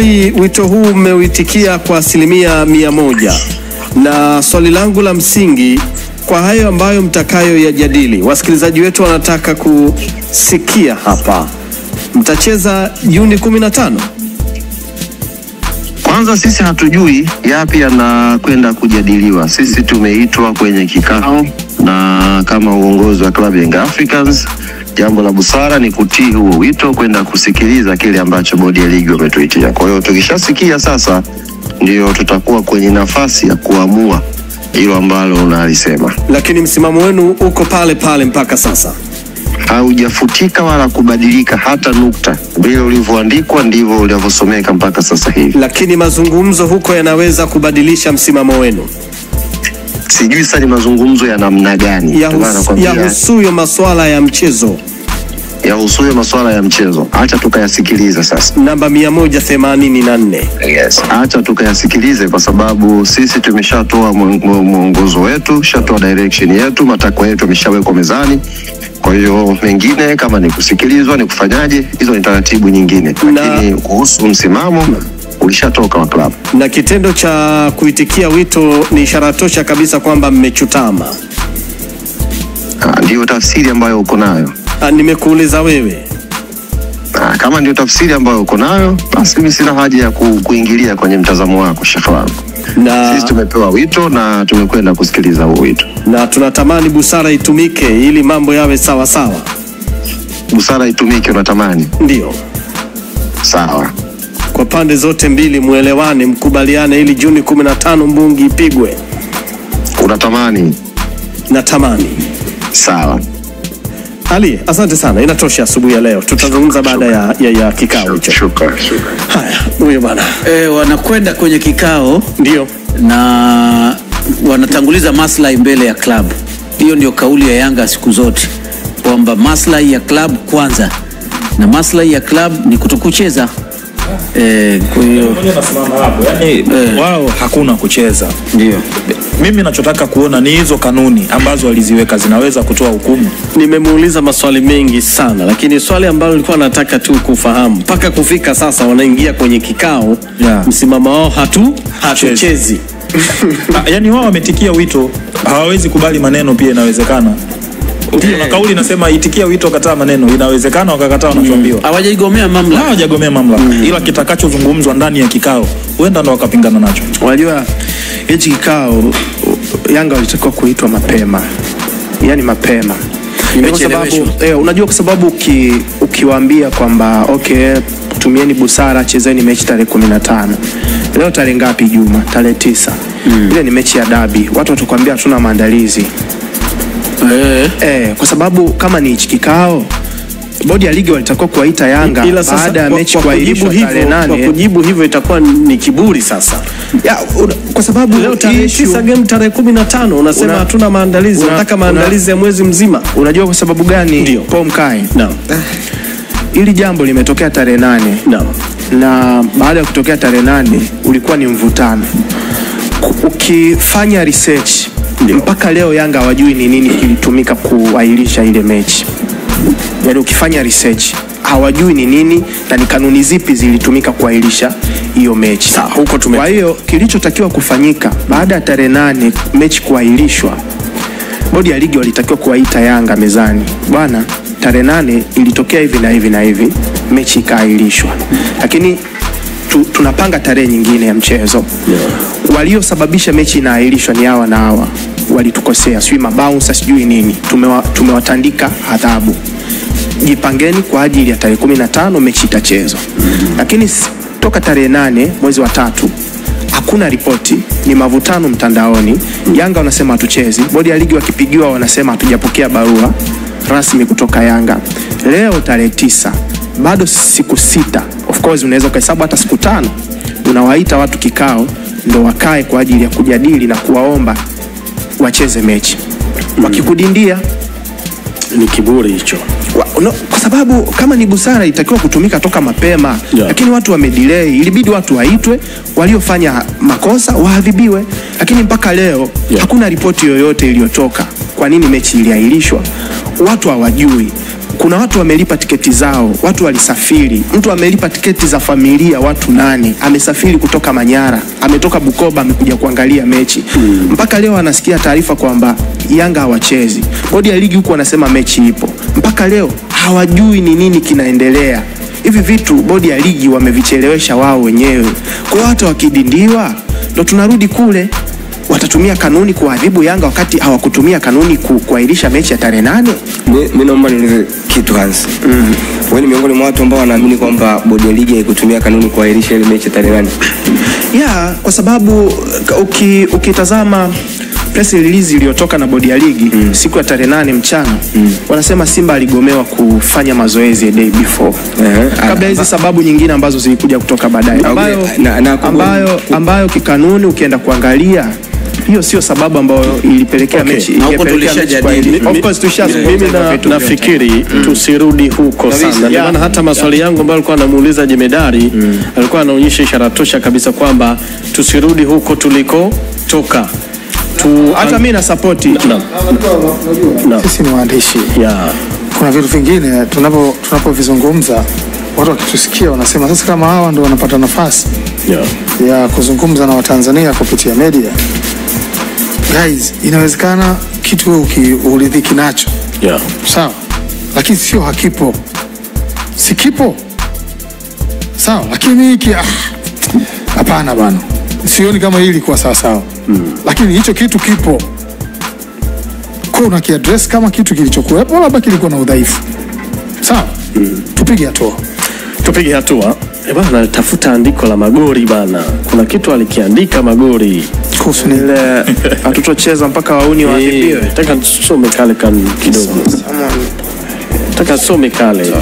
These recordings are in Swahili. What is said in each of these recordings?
Wito huu mmeuitikia kwa 100%, na swali langu la msingi kwa hayo ambayo mtakayo yajadili, wasikilizaji wetu wanataka kusikia hapa, mtacheza Juni 15? Kwanza sisi hatujui yapi yanakwenda kujadiliwa. Sisi tumeitwa kwenye kikao na kama uongozi wa Club Young Africans, jambo la busara ni kutii huo wito, kwenda kusikiliza kile ambacho bodi ya ligi wametuitia. Kwa hiyo tukishasikia sasa ndio tutakuwa kwenye nafasi ya kuamua hilo ambalo unalisema. Lakini msimamo wenu uko pale pale mpaka sasa? Haujafutika wala kubadilika hata nukta. Vile ulivyoandikwa ndivyo ulivyosomeka mpaka sasa hivi. Lakini mazungumzo huko yanaweza kubadilisha msimamo wenu? Sijui sasa ni mazungumzo ya namna gani. Yahusuyo masuala ya mchezo. Yahusuyo masuala ya mchezo. Acha tukayasikilize sasa. Namba 184. Yes. Acha tukayasikilize kwa sababu sisi tumeshatoa mwongozo wetu, shatoa direction yetu, matakwa yetu yameshawekwa mezani. Kwa hiyo mengine kama ni kusikilizwa, ni kufanyaje, hizo ni taratibu nyingine. Lakini kuhusu msimamo ulishatoka wa club. Na kitendo cha kuitikia wito ni ishara tosha kabisa kwamba mmechutama. Ndio tafsiri ambayo uko nayo. Nimekuuliza wewe. Kama ndio tafsiri ambayo uko nayo, basi mimi sina haja ya kuingilia kwenye mtazamo wako, Sheikh wangu. Na sisi tumepewa wito na tumekwenda kusikiliza huo wito. Na tunatamani busara itumike ili mambo yawe sawa sawa. Busara itumike unatamani? Ndio. Sawa. Kwa pande zote mbili muelewane, mkubaliane ili Juni 15 mbungi ipigwe. Unatamani? Natamani. Sawa. Ali, asante sana. Inatosha asubuhi ya leo. Tutazungumza baada ya kikao hicho. Shukrani. Haya, huyo bwana. Wanakwenda kwenye kikao, ndio, na wanatanguliza maslahi mbele ya club. Hiyo ndio kauli ya Yanga siku zote, kwamba maslahi ya club kwanza, na maslahi ya club ni kutokucheza. Kwa hiyo nasimama hapo, yani wao hakuna kucheza. Ndio mimi ninachotaka kuona ni hizo kanuni ambazo waliziweka zinaweza kutoa hukumu. Nimemuuliza maswali mengi sana, lakini swali ambalo nilikuwa nataka tu kufahamu mpaka kufika sasa wanaingia kwenye kikao, msimamo wao hatuchezi. Yani wao wametikia wito, hawawezi kubali maneno, pia inawezekana. Na kauli nasema itikia wito kataa maneno, inawezekana wakakataa wanachoambiwa. Hawajagomea mamlaka. Hawajagomea mamlaka. Ila kitakachozungumzwa ndani ya kikao huenda ndo wakapingana nacho. Unajua hichi kikao Yanga walitakiwa kuitwa mapema. Yaani mapema. Kwa sababu unajua kwa sababu ukiwaambia kwamba okay, tumieni busara, chezeni mechi tarehe 15. Leo tarehe ngapi Juma? Tarehe 9. Ile ni mechi ya dabi. Watu watakwambia hatuna maandalizi. Kwa sababu kama ni hichi kikao, bodi ya ligi walitakiwa kuwaita Yanga baada ya mechi kuahirishwa tarehe 8. Kwa kujibu hivyo itakuwa ni kiburi sasa. Kwa sababu leo tarehe 9 game tarehe 15 unasema hatuna maandalizi, nataka maandalizi ya mwezi mzima. Unajua kwa sababu gani? Paul Mkai. Naam. Hili jambo limetokea tarehe 8. Naam. Na baada ya kutokea tarehe 8 ulikuwa ni mvutano. Ukifanya research mpaka leo Yanga hawajui ni nini kilitumika kuahirisha ile mechi. Yaani ukifanya research hawajui ni nini na ni kanuni zipi zilitumika kuahirisha hiyo mechi. Huko kwa hiyo kilichotakiwa kufanyika baada ya tarehe 8 mechi kuahirishwa, bodi ya ligi walitakiwa kuwaita Yanga mezani. Bwana, tarehe 8 ilitokea hivi na hivi na hivi, mechi ikaahirishwa. Lakini tunapanga tarehe nyingine ya mchezo. Waliosababisha mechi inaahirishwa ni hawa na hawa. Walitukosea, sijui mabouncer, sijui nini. Tumewatandika adhabu. Jipangeni kwa ajili ya tarehe 15 mechi itachezwa. Lakini toka tarehe 8 mwezi wa 3 hakuna ripoti, ni mavutano mtandaoni. Yanga wanasema hatuchezi, bodi ya ligi wakipigiwa wanasema hatujapokea barua rasmi kutoka Yanga. Leo tarehe 9, bado siku 6. Of course unaweza kuhesabu hata siku 5. Unawaita watu kikao ndo wakae kwa ajili ya kujadili na kuwaomba wacheze mechi. Wakikudindia ni kiburi hicho. Kwa sababu kama ni busara itakiwa kutumika toka mapema. Lakini watu wamedelay, ilibidi watu waitwe, waliofanya makosa waadhibiwe. Lakini mpaka leo hakuna ripoti yoyote iliyotoka kwa nini mechi iliahirishwa. Watu hawajui. kuna watu wamelipa tiketi zao, watu walisafiri, mtu amelipa tiketi za familia watu 8, amesafiri kutoka Manyara, ametoka Bukoba, amekuja kuangalia mechi. Mpaka leo anasikia taarifa kwamba Yanga hawachezi. Bodi ya ligi huko wanasema mechi ipo. Mpaka leo hawajui ni nini kinaendelea. Hivi vitu bodi ya ligi wamevichelewesha wao wenyewe. Kwa hata wakidindiwa ndo tunarudi kule, watatumia kanuni kuadhibu Yanga wakati hawakutumia kanuni kuahirisha mechi ya tarehe 8. Mimi naomba niulize kitu Hans. Wewe ni miongoni mwa watu ambao wanaamini kwamba bodi ya ligi haikutumia kanuni kuahirisha ile mechi ya tarehe 8? Yeah, kwa sababu ukitazama press release iliyotoka na bodi ya ligi siku ya tarehe 8 mchana, wanasema Simba aligomewa kufanya mazoezi a day before. Kabla hizi sababu nyingine ambazo zilikuja kutoka baadaye, ambayo kikanuni ukienda kuangalia hiyo sio sababu ambayo ilipelekea mechi. Of course mimi nafikiri tusirudi huko sana. Ndio maana hata maswali yangu ambayo alikuwa anamuuliza Jemedari alikuwa anaonyesha ishara tosha kabisa kwamba tusirudi huko tuliko toka. Hata mimi na support. Sisi ni waandishi. Kuna vitu vingine tunapovizungumza watu wakitusikia wanasema sasa kama hawa ndio wanapata nafasi ya kuzungumza na Watanzania kupitia media. Guys, inawezekana kitu ukiuridhiki nacho. Sawa. Lakini sio hakipo. Si kipo. Sawa, lakini hiki hapana bana. Sioni kama hili kwa sawa. Lakini hicho kitu kipo. Kwa unakiaddress kama kitu kilichokuwepo labda kilikuwa na udhaifu. Sawa? Tupige hatua. Bana tafuta andiko la Magori bana. Kuna kitu alikiandika Magori. Kuhusu ile hatutocheza mpaka wauni waadhibiwe. Nataka tusome kale kidogo. Nataka tusome kale.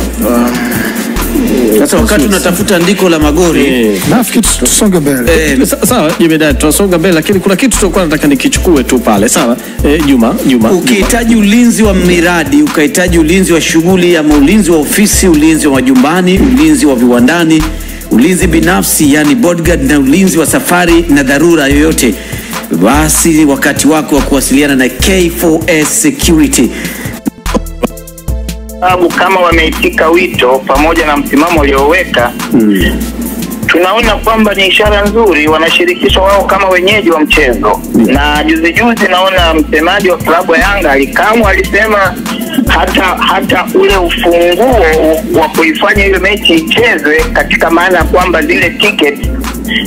Sasa wakati tunatafuta andiko la Magori, nafikiri tusonge mbele. Sawa, Jemedari, tunasonga mbele, lakini kuna kitu tulikuwa nataka nikichukue tu pale. Sawa, Juma. Ukihitaji ulinzi wa miradi, ukahitaji ulinzi wa shughuli ama ulinzi wa ofisi, ulinzi wa majumbani, ulinzi wa viwandani, ulinzi binafsi yani bodyguard, na ulinzi wa safari na dharura yoyote, basi wakati wako wa kuwasiliana na K4S Security. Kama wameitika wito pamoja na msimamo ulioweka, tunaona kwamba ni ishara nzuri, wanashirikishwa wao kama wenyeji wa mchezo. Na juzi naona msemaji wa klabu ya Yanga alisema hata ule ufunguo wa kuifanya ile mechi ichezwe, katika maana kwamba zile ticket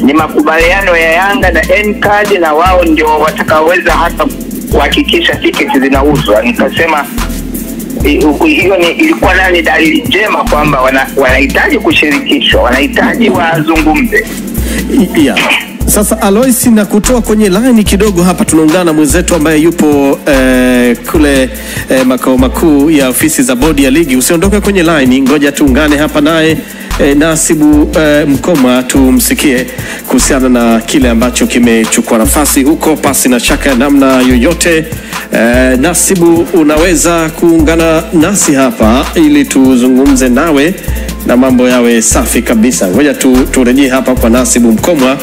ni makubaliano ya Yanga na N-Card, na wao ndio watakaoweza hata kuhakikisha ticket zinauzwa. Nikasema hiyo ilikuwa nani dalili njema kwamba wanahitaji kushirikishwa, wanahitaji wazungumze. Sasa Alois, na kutoa kwenye line kidogo hapa, tunaungana na mwenzetu ambaye yupo kule makao makuu ya ofisi za bodi ya ligi. Usiondoke kwenye line, ngoja tuungane hapa naye Nasibu Mkoma tumsikie kuhusiana na kile ambacho kimechukua nafasi huko, pasi na shaka ya namna yoyote. Nasibu, unaweza kuungana nasi hapa ili tuzungumze nawe na mambo yawe safi kabisa. Ngoja turejee hapa kwa Nasibu Mkoma,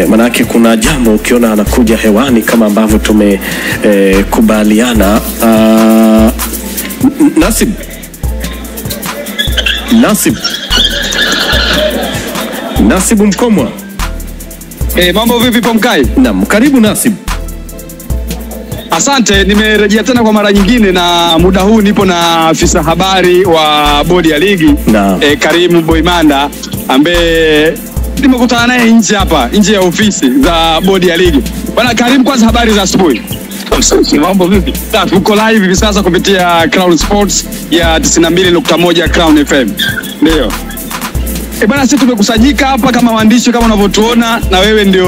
manake kuna jambo ukiona anakuja hewani kama ambavyo tumekubaliana. Nasibu Mkoma. Mambo vipi Pomkai? Naam, karibu Nasibu. Asante, nimerejea tena kwa mara nyingine, na muda huu nipo na afisa habari wa bodi ya ligi Karimu Boimanda, ambaye nimekutana naye nje ya ofisi za bodi ya ligi. Bwana Karimu, kwanza habari za asubuhi. Mambo vipi? Tuko live hivi sasa kupitia Crown Sports ya 92.1 Crown FM. Ndio. Bwana, sisi tumekusanyika hapa kama waandishi kama unavyotuona, na wewe ndio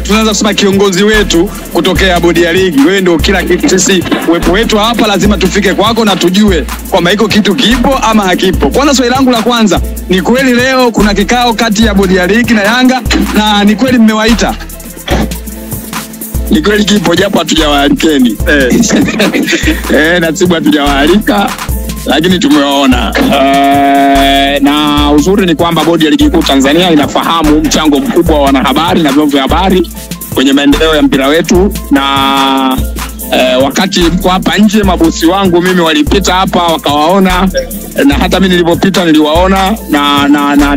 tunaanza kusema kiongozi wetu kutokea bodi ya ligi. Wewe ndio kila kitu. Sisi uwepo wetu hapa lazima tufike kwako na tujue kwamba iko kitu kipo ama hakipo. Kwanza swali langu la kwanza, ni kweli leo kuna kikao kati ya bodi ya ligi na Yanga, na ni kweli mmewaita? Ni kweli kipo, japo hatujawaalikeni. Nasibu hatujawaalika, lakini tumewaona. Na uzuri ni kwamba bodi ya ligi kuu Tanzania inafahamu mchango mkubwa wa wanahabari na vyombo vya habari kwenye maendeleo ya mpira wetu, na wakati mko hapa nje, mabosi wangu mimi walipita hapa wakawaona, na hata mimi nilipopita niliwaona na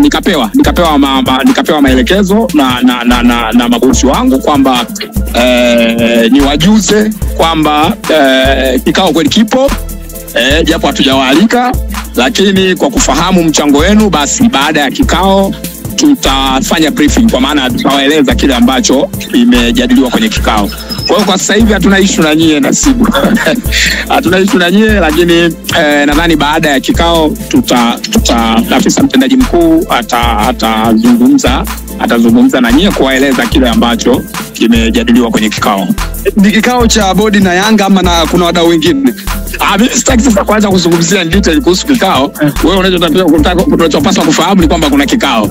nikapewa maelekezo na mabosi wangu kwamba niwajuze kwamba kikao kweli kipo, japo hatujawaalika, lakini kwa kufahamu mchango wenu, basi baada ya kikao tutafanya briefing, kwa maana tutawaeleza kile ambacho imejadiliwa kwenye kikao. Kwa hiyo kwa sasa hivi hatuna issue na nyie Nasibu. Hatuna issue na nyie, lakini nadhani baada ya kikao afisa mtendaji mkuu atazungumza na nyie kuwaeleza kile ambacho kimejadiliwa kwenye kikao. Ni kikao cha bodi na Yanga ama na kuna wadau wengine? Mimi sitaki sasa kwanza kuzungumzia detail kuhusu kikao. Wewe unachopaswa kufahamu ni kwamba kuna kikao.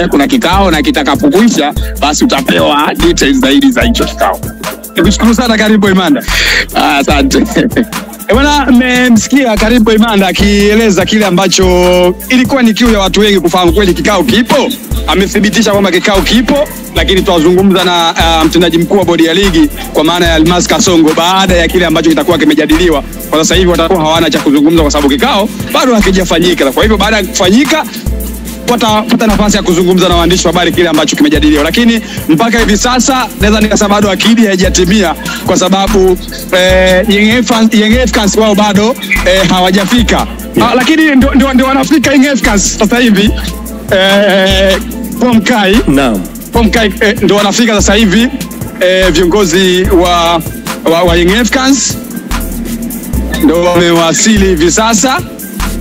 Kuna kikao, na kitakapokwisha basi utapewa details zaidi za hicho kikao. Nikushukuru sana Karibu Imanda. Asante. Bwana, mmemsikia Karibu Imanda akieleza kile ambacho ilikuwa ni kiu ya watu wengi kufahamu kweli kikao kipo. Amethibitisha kwamba kikao kipo, lakini tutazungumza na mtendaji mkuu wa bodi ya ligi kwa maana ya Almas Kasongo baada ya kile ambacho kitakuwa kimejadiliwa. Kwa sasa hivi watakuwa hawana cha kuzungumza kwa sababu kikao bado hakijafanyika. Kwa hivyo baada ya kufanyika pata nafasi ya kuzungumza na waandishi wa habari kile ambacho kimejadiliwa, lakini mpaka hivi sasa naweza nikasema bado akidi haijatimia kwa sababu Young Africans wao bado hawajafika. Lakini ndio wanafika Young Africans sasa hivi. Pomkai. Naam. Pomkai ndio wanafika sasa hivi viongozi wa Young Africans ndio wamewasili hivi sasa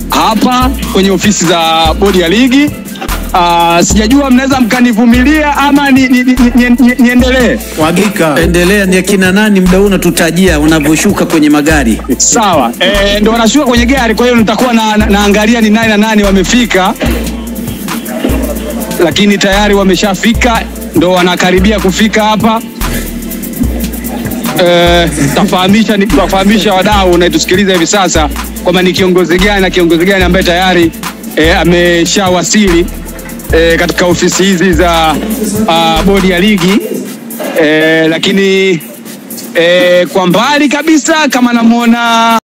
hapa kwenye ofisi za bodi ya ligi. Sijajua mnaweza mkanivumilia ama niendelee? Wagika, endelea. Ni akina nani muda huu unatutajia unavyoshuka kwenye magari? Sawa. Ndio wanashuka kwenye gari, kwa hiyo nitakuwa naangalia ni nani na nani wamefika. Lakini tayari wameshafika, ndio wanakaribia kufika hapa. Tafahamisha wadau na tusikilize hivi sasa kwamba ni kiongozi gani na kiongozi gani ambaye tayari ameshawasili katika ofisi hizi za bodi ya ligi. Lakini kwa mbali kabisa kama namuona